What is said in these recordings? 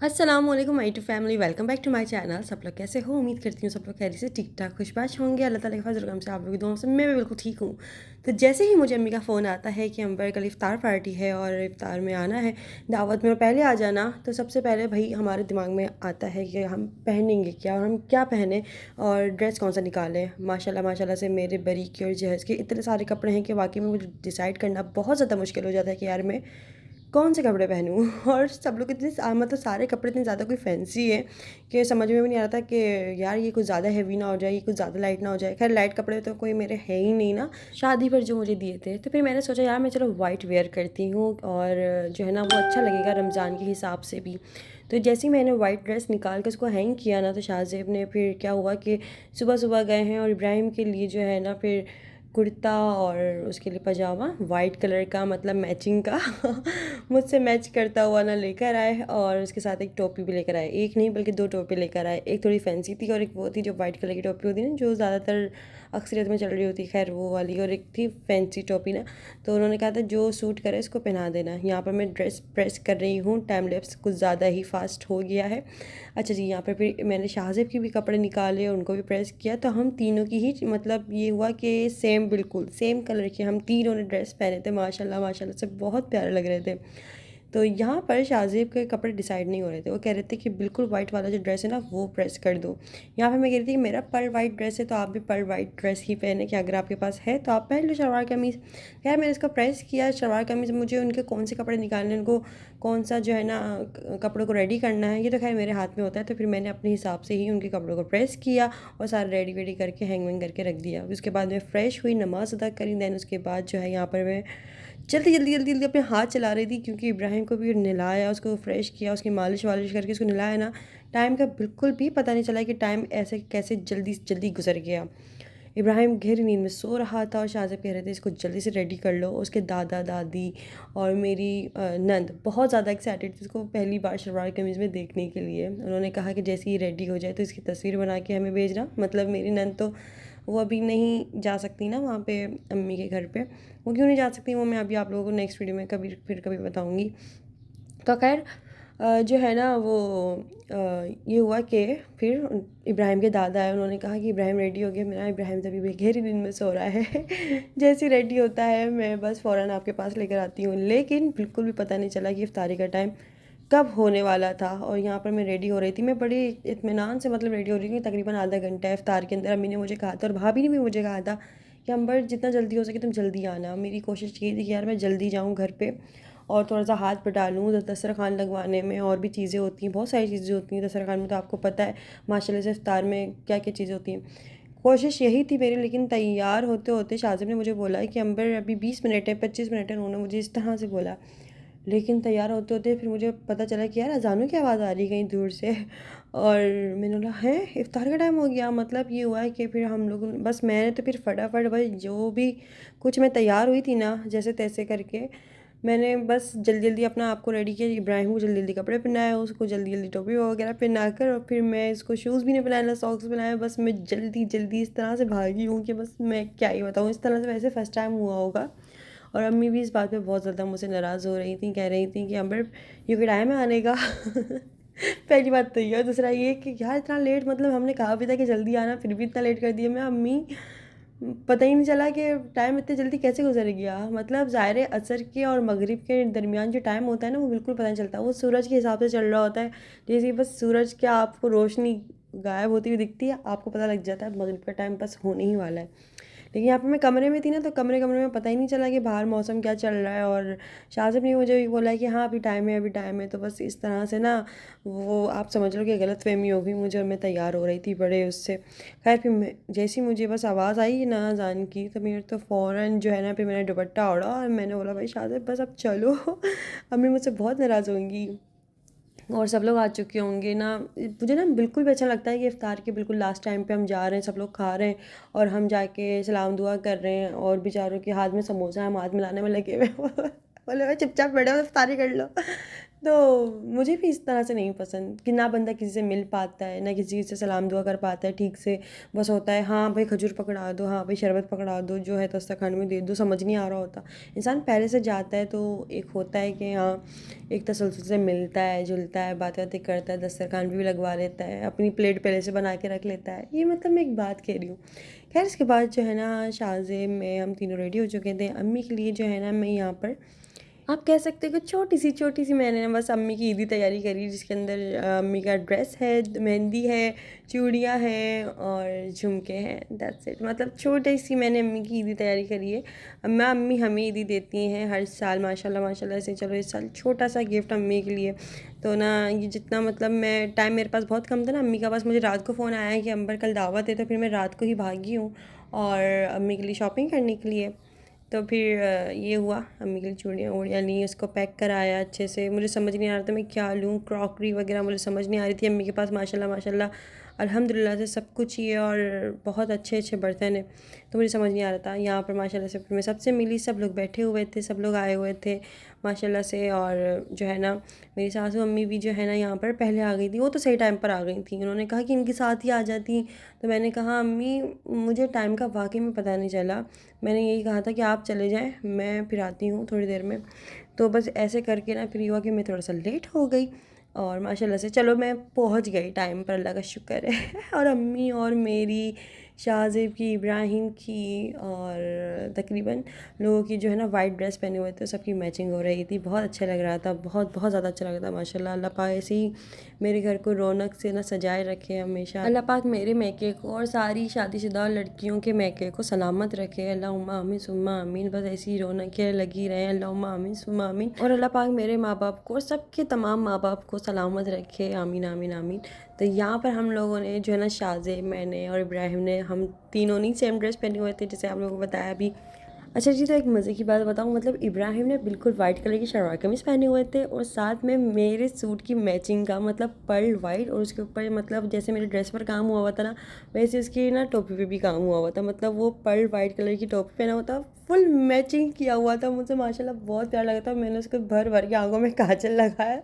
अस्सलामुअलैकुम my to family, welcome back to my channel. सब लोग कैसे हो? उम्मीद करती हूँ सब लोग खैरियत से ठीक ठाक खुशबाश होंगे। अल्लाह ताला के फजल करम से आप लोगों की दुआओं से मैं भी बिल्कुल ठीक हूँ। तो जैसे ही मुझे अम्मी का फ़ोन आता है कि अंबर कल इफ्तार पार्टी है और इफ्तार में आना है, दावत में पहले आ जाना, तो सबसे पहले भाई हमारे दिमाग में आता है कि हम पहनेंगे क्या और हम क्या पहने और ड्रेस कौन सा निकालें। माशाल्लाह माशाल्लाह से मेरे बरीकी और जहेज़ के इतने सारे कपड़े हैं कि वाकई में मुझे डिसाइड करना बहुत ज़्यादा मुश्किल हो जाता है कि यार मैं कौन से कपड़े पहनूँ। और सब लोग इतने मतलब सारे कपड़े इतने ज़्यादा कोई फैंसी है कि समझ में भी नहीं आ रहा था कि यार ये कुछ ज़्यादा हैवी ना हो जाए, ये कुछ ज़्यादा लाइट ना हो जाए। खैर लाइट कपड़े तो कोई मेरे है ही नहीं ना शादी पर जो मुझे दिए थे। तो फिर मैंने सोचा यार मैं चलो वाइट वेयर करती हूँ और जो है ना वो अच्छा लगेगा रमज़ान के हिसाब से भी। तो जैसे ही मैंने वाइट ड्रेस निकाल कर उसको हैंग किया ना, तो शाहज़ेब ने फिर क्या हुआ कि सुबह सुबह गए हैं और इब्राहिम के लिए जो है ना फिर कुर्ता और उसके लिए पजामा वाइट कलर का, मतलब मैचिंग का मुझसे मैच करता हुआ ना लेकर आए। और उसके साथ एक टोपी भी लेकर आए, एक नहीं बल्कि दो टोपी लेकर आए। एक थोड़ी फैंसी थी और एक वो थी जो वाइट कलर की टोपी होती है ना, जो ज़्यादातर अक्सरियत में चल रही होती है, खैर वो वाली। और एक थी फैंसी टोपी ना, तो उन्होंने कहा था जो सूट करे इसको पहना देना। यहाँ पर मैं ड्रेस प्रेस कर रही हूँ, टाइम लैप्स कुछ ज़्यादा ही फास्ट हो गया है। अच्छा जी, यहाँ पर फिर मैंने शाहज़ेब की भी कपड़े निकाले, उनको भी प्रेस किया, तो हम तीनों की ही मतलब ये हुआ कि सेम बिल्कुल सेम कलर के हम तीनों ने ड्रेस पहने थे। माशाल्लाह माशाल्लाह से बहुत प्यारे लग रहे थे। तो यहाँ पर शाहज़ेब के कपड़े डिसाइड नहीं हो रहे थे। वो कह रहे थे कि बिल्कुल वाइट वाला जो ड्रेस है ना वो प्रेस कर दो। यहाँ पे मैं कह रही थी कि मेरा पर्ल वाइट ड्रेस है तो आप भी पर्ल वाइट ड्रेस ही पहने, कि अगर आपके पास है तो आप पहन लो शलवार कमीज़। खैर मैंने इसको प्रेस किया शलवार कमीज़। मुझे उनके कौन से कपड़े निकालने, उनको कौन सा जो है ना कपड़ों को रेडी करना है, ये तो खैर मेरे हाथ में होता है। तो फिर मैंने अपने हिसाब से ही उनके कपड़ों को प्रेस किया और सारा रेडी वेडी करके हैंग वैंग करके रख दिया। उसके बाद मैं फ़्रेश हुई, नमाज़ अदा करी। दैन उसके बाद जो है यहाँ पर मैं जल्दी जल्दी जल्दी जल्दी अपने हाथ चला रही थी, क्योंकि इब्राहिम को भी नहलाया, उसको फ्रेश किया, उसकी मालिश वालिश करके उसको नहलाया ना, टाइम का बिल्कुल भी पता नहीं चला कि टाइम ऐसे कैसे जल्दी जल्दी गुजर गया। इब्राहिम गहरी नींद में सो रहा था और शाहज़ेब कह रहे थे इसको जल्दी से रेडी कर लो। उसके दादा दादी और मेरी नंद बहुत ज़्यादा एक्साइटेड थी इसको पहली बार शलवार कमीज़ में देखने के लिए। उन्होंने कहा कि जैसे ही रेडी हो जाए तो इसकी तस्वीर बना के हमें भेजना। मतलब मेरी नंद तो वो अभी नहीं जा सकती ना वहाँ पे अम्मी के घर पे। वो क्यों नहीं जा सकती वो मैं अभी आप लोगों को नेक्स्ट वीडियो में कभी फिर कभी बताऊँगी। तो खैर जो है ना वो ये हुआ कि फिर इब्राहिम के दादा आए। उन्होंने कहा कि इब्राहिम रेडी हो गया। मेरा इब्राहिम तभी भी गहरी नींद में सो रहा है। जैसे ही रेडी होता है मैं बस फ़ौरन आपके पास लेकर आती हूँ, लेकिन बिल्कुल भी पता नहीं चला कि इफ्तारी का टाइम कब होने वाला था। और यहाँ पर मैं रेडी हो रही थी, मैं बड़ी इत्मीनान से मतलब रेडी हो रही थी। तकरीबन आधा घंटा इफ्तार के अंदर अम्मी ने मुझे कहा था और भाभी ने भी मुझे कहा था कि अंबर जितना जल्दी हो सके तुम जल्दी आना। मेरी कोशिश ये थी कि यार मैं जल्दी जाऊँ घर पे और थोड़ा सा हाथ बटा लूँ। दस्तरखान लगवाने में और भी चीज़ें होती हैं, बहुत सारी चीज़ें होती हैं दस्तरखान में, तो आपको पता है माशाल्लाह से इफ्तार में क्या क्या चीज़ें होती हैं। कोशिश यही थी मेरी, लेकिन तैयार होते होते शाहज़ेब ने मुझे बोला कि अंबर अभी 20 मिनट है, 25 मिनट है। उन्होंने मुझे इस तरह से बोला, लेकिन तैयार होते होते फिर मुझे पता चला कि यार अज़ानों की आवाज़ आ रही कहीं दूर से। और मैंने बोला है इफ्तार का टाइम हो गया। मतलब ये हुआ है कि फिर हम लोग बस मैंने तो फिर फटाफट बस जो भी कुछ मैं तैयार हुई थी ना जैसे तैसे करके, मैंने बस जल्दी जल्दी अपना आपको रेडी किया। इब्राहिम को जल्दी जल्दी कपड़े पहनाए, उसको जल्दी जल्दी टोपी वगैरह पहना कर, और फिर मैं इसको शूज़ भी नहीं पहनाया ना सॉक्स पहनाए। बस मैं जल्दी जल्दी इस तरह से भागी हूँ कि बस मैं क्या ही बताऊँ। इस तरह से वैसे फ़र्स्ट टाइम हुआ होगा। और अम्मी भी इस बात पे बहुत ज़्यादा मुझसे नाराज़ हो रही थी, कह रही थी कि अम्बर ये कोई टाइम है आने का। पहली बात तो ये, और दूसरा ये कि यार इतना लेट, मतलब हमने कहा भी था कि जल्दी आना, फिर भी इतना लेट कर दिया। मैं अम्मी पता ही नहीं चला कि टाइम इतने जल्दी कैसे गुजर गया। मतलब ज़ाहिर है असर के और मगरिब के दरमियान जो टाइम होता है ना वो बिल्कुल पता नहीं चलता, वो सूरज के हिसाब से चल रहा होता है। जैसे ही बस सूरज क्या आपको रोशनी गायब होती हुई दिखती है, आपको पता लग जाता है मगरिब का टाइम बस होने ही वाला है। लेकिन यहाँ पे मैं कमरे में थी ना, तो कमरे कमरे में पता ही नहीं चला कि बाहर मौसम क्या चल रहा है। और शाहज़ेब ने मुझे भी बोला कि हाँ अभी टाइम है अभी टाइम है। तो बस इस तरह से ना वो आप समझ लो कि गलतफहमी हो गई मुझे, और मैं तैयार हो रही थी बड़े उससे। खैर फिर मैं जैसी मुझे बस आवाज़ आई ना अज़ान की, तो मेरे तो फ़ौरन जो है ना फिर मैंने दुपट्टा ओढ़ा और मैंने बोला भाई शाहज़ेब बस अब चलो। अम्मी मुझसे बहुत नाराज़ होंगी। और सब लोग आ चुके होंगे ना। मुझे ना बिल्कुल भी अच्छा लगता है कि इफ्तार के बिल्कुल लास्ट टाइम पे हम जा रहे हैं, सब लोग खा रहे हैं और हम जाके सलाम दुआ कर रहे हैं और बेचारों के हाथ में समोसा हम हाथ मिलाने में लगे हुए। बोले भाई चुपचाप बैठो इफ्तारी कर लो। तो मुझे भी इस तरह से नहीं पसंद कि ना बंदा किसी से मिल पाता है, ना किसी से सलाम दुआ कर पाता है ठीक से। बस होता है हाँ भाई खजूर पकड़ा दो, हाँ भाई शरबत पकड़ा दो, जो है दस्तरखान में दे दो, समझ नहीं आ रहा होता। इंसान पहले से जाता है तो एक होता है कि हाँ एक तसल्सल से मिलता है जुलता है, बातें बातें करता है, दस्तरखान भी लगवा लेता है, अपनी प्लेट पहले से बना के रख लेता है। ये मतलब मैं एक बात कह रही हूँ। खैर इसके बाद जो है ना शाज़ेब में हम तीनों रेडी हो चुके थे। अम्मी के लिए जो है ना मैं यहाँ पर आप कह सकते हो कि छोटी सी मैंने ना बस अम्मी की ईदी तैयारी करी, जिसके अंदर अम्मी का ड्रेस है, मेहंदी है, चूड़ियाँ हैं और झुमके हैं, दैट्स इट। मतलब छोटी सी मैंने अम्मी की ईदी तैयारी करी है। अम्मा अम्मी हमें ईदी देती हैं हर साल माशाल्लाह माशाल्लाह से। चलो इस साल छोटा सा गिफ्ट अम्मी के लिए। तो ना ये जितना मतलब मैं टाइम मेरे पास बहुत कम था ना, अम्मी का बस मुझे रात को फ़ोन आया कि अंबर कल दावत है, तो फिर मैं रात को ही भागी हूँ और अम्मी के लिए शॉपिंग करने के लिए। तो फिर ये हुआ, अम्मी के लिए चूड़ियाँ वूड़ियाँ ली, उसको पैक कराया अच्छे से। मुझे समझ नहीं आ रहा था मैं क्या लूँ, क्रॉकरी वगैरह मुझे समझ नहीं आ रही थी। अम्मी के पास माशाल्लाह माशाल्लाह अल्हम्दुलिल्लाह से सब कुछ ही है और बहुत अच्छे अच्छे बर्तन है। तो मुझे समझ नहीं आ रहा था। यहाँ पर माशाल्लाह से फिर मैं सबसे मिली, सब लोग बैठे हुए थे, सब लोग आए हुए थे माशाल्लाह से। और जो है ना मेरी सासू अम्मी भी जो है ना यहाँ पर पहले आ गई थी। वो तो सही टाइम पर आ गई थी। उन्होंने कहा कि इनके साथ ही आ जाती। तो मैंने कहा अम्मी मुझे टाइम का वाकई में पता नहीं चला, मैंने यही कहा था कि आप चले जाएं, मैं फिर आती हूँ थोड़ी देर में। तो बस ऐसे करके ना फिर ये हुआ कि मैं थोड़ा सा लेट हो गई और माशाल्लाह से चलो मैं पहुँच गई टाइम पर, अल्लाह का शुक्र है। और अम्मी और मेरी, शाहज़ेब की, इब्राहिम की और तकरीबन लोगों की जो है ना वाइट ड्रेस पहने हुए थे, सबकी मैचिंग हो रही थी। बहुत अच्छा लग रहा था, बहुत बहुत ज़्यादा अच्छा लग रहा था माशाल्लाह। अल्लाह पाक ऐसे ही मेरे घर को रौनक से ना सजाए रखे हमेशा। अल्लाह पाक मेरे मैके को और सारी शादीशुदा लड़कियों के मैके को सलामत रखे, अल्लाहुम्मा आमीन सुम्मा आमीन। बस ऐसी रौनकें लगी रहें, अल्लाहुम्मा आमीन सुम्मा आमीन। और अल्लाह पाक मेरे माँ बाप को और सबके तमाम माँ बाप को सलामत रखे, आमीन आमीन आमीन। तो यहाँ पर हम लोगों ने जो है ना शाज़ेब, मैंने और इब्राहिम ने, हम तीनों नहीं सेम ड्रेस पहने हुए थे जैसे आप लोगों को बताया अभी। अच्छा जी, तो एक मज़े की बात बताऊँ, मतलब इब्राहिम ने बिल्कुल वाइट कलर की शलवार कमीज़ पहने हुए थे और साथ में मेरे सूट की मैचिंग का मतलब पर्ल वाइट, और उसके ऊपर मतलब जैसे मेरे ड्रेस पर काम हुआ हुआ था ना, वैसे उसकी ना टोपी पे भी काम हुआ हुआ था। मतलब वो पर्ल वाइट कलर की टोपी पहना हुआ था, फुल मैचिंग किया हुआ था। मुझे माशाल्लाह बहुत प्यारा लगा था। मैंने उसको भर भर के आंखों में काजल लगाया।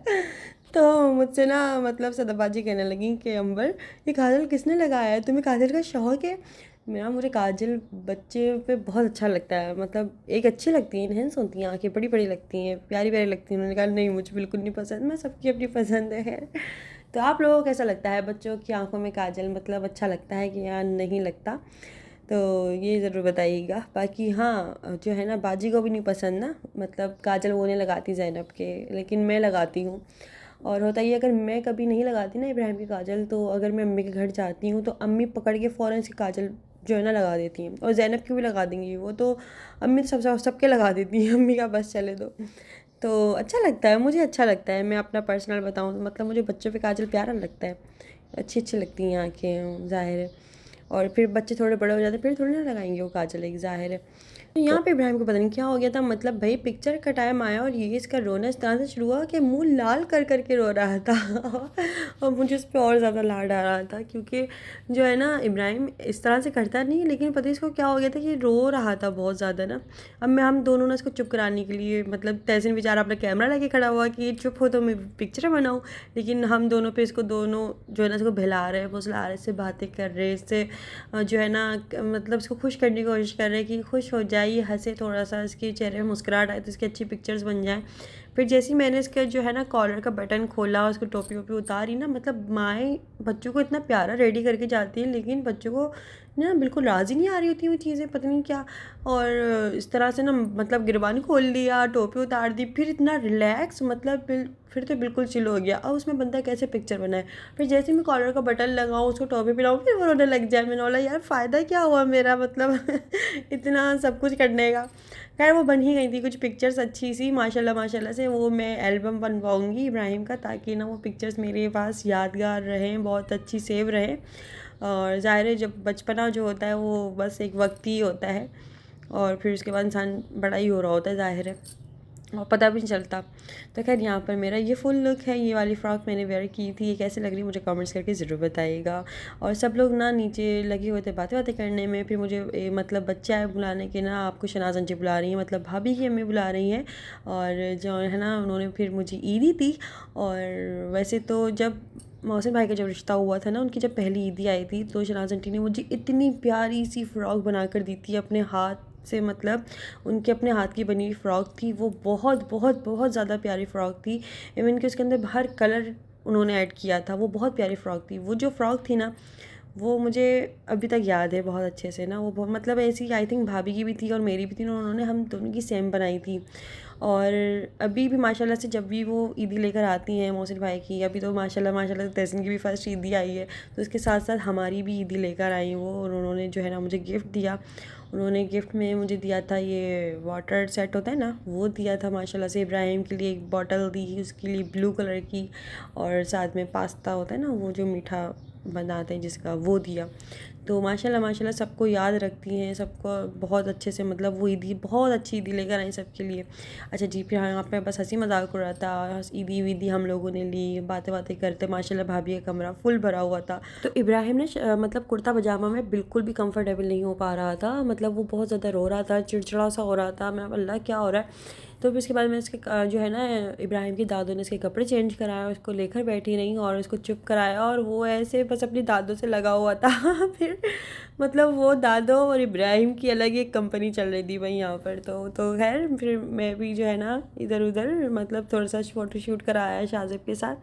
तो मुझसे ना मतलब सदाबाजी कहने लगी कि अंबर ये काजल किसने लगाया है, तुम्हें काजल का शौक है? मेरा, मुझे काजल बच्चे पे बहुत अच्छा लगता है, मतलब एक अच्छी लगती है, इन्हेंस होती हैं, आंखें बड़ी बड़ी लगती हैं, प्यारी प्यारी लगती हैं। उन्होंने कहा नहीं मुझे बिल्कुल नहीं पसंद, मैं सबकी अपनी पसंद है। तो आप लोगों को कैसा लगता है, बच्चों की आंखों में काजल मतलब अच्छा लगता है कि या नहीं लगता? तो ये ज़रूर बताइएगा। बाकी हाँ जो है ना बाजी को भी नहीं पसंद ना, मतलब काजल वो नहीं लगाती ज़ैनब के, लेकिन मैं लगाती हूँ। और होता ये अगर मैं कभी नहीं लगाती ना इब्राहिम की काजल, तो अगर मैं अम्मी के घर जाती हूँ तो अम्मी पकड़ के फ़ौरन इसकी काजल जो है ना लगा देती हैं, और ज़ैनब की भी लगा देंगी वो तो। अम्मी तो सब सबके लगा देती हैं, अम्मी का बस चले तो अच्छा लगता है, मुझे अच्छा लगता है। मैं अपना पर्सनल बताऊँ तो मतलब मुझे बच्चों पे काजल प्यारा लगता है, अच्छी अच्छी लगती हैं आँखें, ज़ाहिर है। और फिर बच्चे थोड़े बड़े हो जाते हैं फिर थोड़ी ना लगाएंगे वो काजल, एक ज़ाहिर है। तो यहाँ पे इब्राहिम को पता नहीं क्या हो गया था, मतलब भाई पिक्चर का टाइम आया और ये इसका रोना इस तरह से शुरू हुआ कि मुंह लाल कर करके रो रहा था। और मुझे उस पर और ज़्यादा लाड आ रहा था, क्योंकि जो है ना इब्राहिम इस तरह से करता नहीं है, लेकिन पता है इसको क्या हो गया था कि रो रहा था बहुत ज़्यादा ना। अब मैं, हम दोनों ने इसको चुप कराने के लिए, मतलब तहसीन बेचारा अपना कैमरा लेके खड़ा हुआ कि ये चुप हो तो मैं पिक्चर बनाऊँ, लेकिन हम दोनों पे इसको दोनों जो है ना इसको बहला रहे, फुसला रहे, इससे बातें कर रहे, इससे जो है ना मतलब इसको खुश करने की कोशिश कर रहे हैं कि खुश हो जाए, ये हंसे थोड़ा सा, इसके चेहरे में मुस्कुराहट आए तो इसकी अच्छी पिक्चर्स बन जाएँ। फिर जैसे ही मैंने इसके जो है ना कॉलर का बटन खोला, उसको टोपी वोपी उतारी ना, मतलब माएँ बच्चों को इतना प्यारा रेडी करके जाती हैं, लेकिन बच्चों को ना बिल्कुल राज़ी नहीं आ रही होती वो चीज़ें, पता नहीं क्या। और इस तरह से ना मतलब गिरबान खोल लिया, टोपी उतार दी, फिर इतना रिलैक्स, मतलब फिर तो बिल्कुल चिल हो गया। अब उसमें बंदा कैसे पिक्चर बनाए। फिर जैसे ही मैं कॉलर का बटन लगाऊँ, उसको टोपी पिलाऊँ, फिर वो रोने लग जाए। मैंने बोला यार फ़ायदा क्या हुआ मेरा, मतलब इतना सब कुछ करने का। खैर वो बन ही गई थी कुछ पिक्चर्स अच्छी सी माशाल्लाह माशाल्लाह से। वो मैं एल्बम बनवाऊँगी इब्राहिम का, ताकि ना वो पिक्चर्स मेरे पास यादगार रहें, बहुत अच्छी सेव रहें। और ज़ाहिर है जब बचपना जो होता है वो बस एक वक्त ही होता है, और फिर उसके बाद इंसान बड़ा ही हो रहा होता है, ज़ाहिर है। और पता भी नहीं चलता। तो खैर यहाँ पर मेरा ये फुल लुक है, ये वाली फ़्रॉक मैंने वेयर की थी। ये कैसे लग रही है मुझे कमेंट्स करके ज़रूर बताइएगा। और सब लोग ना नीचे लगे हुए थे बातें करने में। फिर मुझे मतलब बच्चे आए बुलाने के ना, आपको शनाज़ आंटी बुला रही हैं, मतलब भाभी की अम्मी बुला रही हैं। और जो है ना उन्होंने फिर मुझे ईदी दी। और वैसे तो जब मोहसिन भाई का जब रिश्ता हुआ था ना, उनकी जब पहली ईदी आई थी तो शनाज़ आंटी ने मुझे इतनी प्यारी सी फ़्रॉक बना कर दी थी अपने हाथ से, मतलब उनके अपने हाथ की बनी हुई फ़्रॉक थी। वो बहुत बहुत बहुत ज़्यादा प्यारी फ़्रॉक थी। इवन कि उसके अंदर हर कलर उन्होंने ऐड किया था। वो बहुत प्यारी फ़्रॉक थी। वो जो फ़्रॉक थी ना, वो मुझे अभी तक याद है बहुत अच्छे से ना। वो बहुत मतलब ऐसी आई थिंक भाभी की भी थी और मेरी भी थी, उन्होंने हम दोनों की सेम बनाई थी। और अभी भी माशाल्लाह से जब भी वो ईदी लेकर आती हैं मोहसिन भाई की, अभी तो माशाल्लाह तहसीन की भी फर्स्ट ईदी आई है, तो इसके साथ साथ हमारी भी ईदी लेकर आई वो। और उन्होंने जो है ना मुझे गिफ्ट दिया। उन्होंने गिफ्ट में मुझे दिया था ये वाटर सेट होता है ना, वो दिया था माशाल्लाह से। इब्राहिम के लिए एक बॉटल दी, उसके लिए ब्लू कलर की। और साथ में पास्ता होता है ना, वो जो मीठा बनाते हैं जिसका, वो दिया। तो माशाल्लाह सबको याद रखती हैं, सबको बहुत अच्छे से, मतलब वो ईदी बहुत अच्छी ईदी लेकर आई सबके लिए। अच्छा जी, फिर यहाँ पे बस हंसी मजाक हो रहा था, ईदी वीदी हम लोगों ने ली, बातें करते। माशाल्लाह भाभी का कमरा फुल भरा हुआ था। तो इब्राहिम ने मतलब कुर्ता पजामा में बिल्कुल भी कंफर्टेबल नहीं हो पा रहा था, मतलब वो बहुत ज़्यादा रो रहा था, चिड़चिड़ा सा हो रहा था। मैं अल्लाह क्या हो रहा है। तो फिर उसके बाद में इसके जो है ना इब्राहिम की दादों ने इसके कपड़े चेंज कराया, उसको लेकर बैठी रही और उसको चुप कराया। और वो ऐसे बस अपनी दादों से लगा हुआ था। फिर मतलब वो दादों और इब्राहिम की अलग एक कंपनी चल रही थी भाई यहाँ पर। तो खैर फिर मैं भी जो है ना इधर उधर मतलब थोड़ा सा फ़ोटो शूट कराया शाजिब के साथ।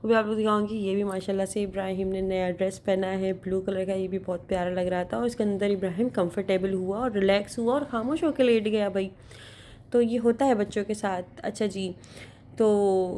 वो भी आप लोग दिखाऊँगी। ये भी माशाल्लाह से इब्राहिम ने नया ड्रेस पहना है ब्लू कलर का, ये भी बहुत प्यारा लग रहा था। और इसके अंदर इब्राहिम कंफर्टेबल हुआ और रिलैक्स हुआ और खामोश होकर लेट गया भाई। तो ये होता है बच्चों के साथ। अच्छा जी, तो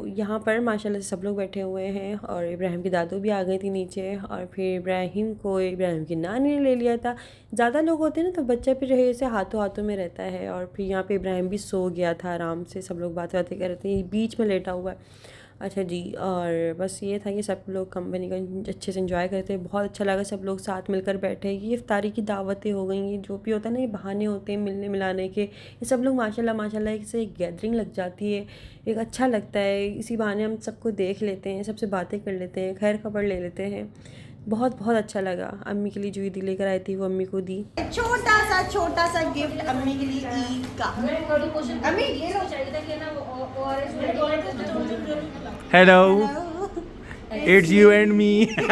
यहाँ पर माशाल्लाह से सब लोग बैठे हुए हैं और इब्राहिम की दादू भी आ गई थी नीचे। और फिर इब्राहिम की नानी ने ले लिया था। ज़्यादा लोग होते हैं ना तो बच्चा फिर रहे से हाथों हाथों में रहता है। और फिर यहाँ पे इब्राहिम भी सो गया था आराम से, सब लोग बातें कर रहे थे, बीच में लेटा हुआ है। अच्छा जी, और बस ये था कि सब लोग कंपनी का अच्छे से एंजॉय करते, बहुत अच्छा लगा। सब लोग साथ मिलकर बैठे, ये इफ्तारी की दावतें हो गई, ये जो भी होता है ना, ये बहाने होते हैं मिलने मिलाने के। ये सब लोग माशाल्लाह से एक गैदरिंग लग जाती है, एक अच्छा लगता है। इसी बहाने हम सबको देख लेते हैं, सबसे बातें कर लेते हैं, खैर खबर ले लेते हैं। बहुत बहुत अच्छा लगा। अम्मी के लिए जो ईदी लेकर आई थी वो अम्मी को दी। छोटा सा गिफ्ट अम्मी के लिए ईद का। अम्मी ये लो। Hello, it's you and me. छोटा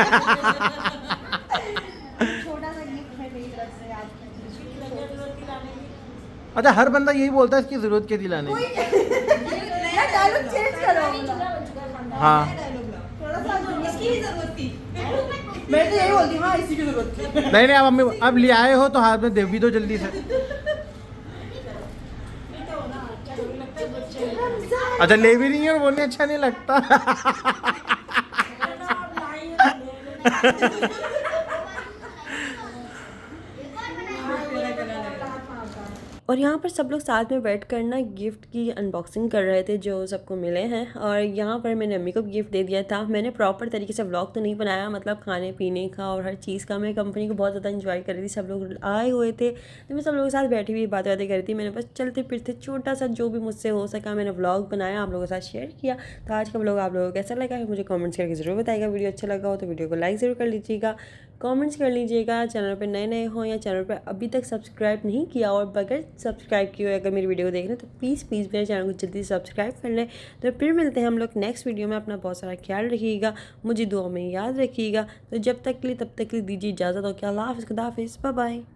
सा गिफ्ट है मेरी तरफ से आपकी। अच्छा, हर बंदा यही बोलता है इसकी जरूरत क्या दिलाने की। नया डायलॉग चेंज करो। हाँ, थोड़ा सा इसकी ही जरूरत थी। मैं तो यही बोलती हूँ, हाँ इसी की जरूरत थी। नहीं अब अम्मी अब ले आए हो तो हाथ में दे भी दो जल्दी से। अच्छा, ले भी नहीं है और बोलने अच्छा नहीं लगता। और यहाँ पर सब लोग साथ में बैठ कर ना गिफ्ट की अनबॉक्सिंग कर रहे थे जो सबको मिले हैं। और यहाँ पर मैंने अम्मी को भी गिफ्ट दे दिया था। मैंने प्रॉपर तरीके से व्लॉग तो नहीं बनाया, मतलब खाने पीने का और हर चीज़ का। मैं कंपनी को बहुत ज़्यादा इंजॉय कर रही थी, सब लोग आए हुए थे तो मैं सब लोगों के साथ बैठी हुई बातें कर रही थी। मैंने बस चलते फिरते छोटा सा जो भी मुझसे हो सका मैंने व्लॉग बनाया, आप लोगों के साथ शेयर किया। तो आज का व्लॉग आप लोगों को कैसा लगा है मुझे कमेंट्स करके ज़रूर बताइएगा। वीडियो अच्छा लगा हो तो वीडियो को लाइक ज़रूर कर लीजिएगा, कमेंट्स कर लीजिएगा। चैनल पर नए हो या चैनल पर अभी तक सब्सक्राइब नहीं किया और बगैर सब्सक्राइब किए अगर मेरी वीडियो को देख रहे हैं तो प्लीज़ मेरे चैनल को जल्दी से सब्सक्राइब कर लें। तो फिर मिलते हैं हम लोग नेक्स्ट वीडियो में। अपना बहुत सारा ख्याल रखिएगा, मुझे दुआ में याद रखिएगा। तो जब तक के लिए तब तक के लिए दीजिए इजाज़त। और क्या, अल्लाह हाफ़िज़, खुदा हाफ़िज़, बाय बाय।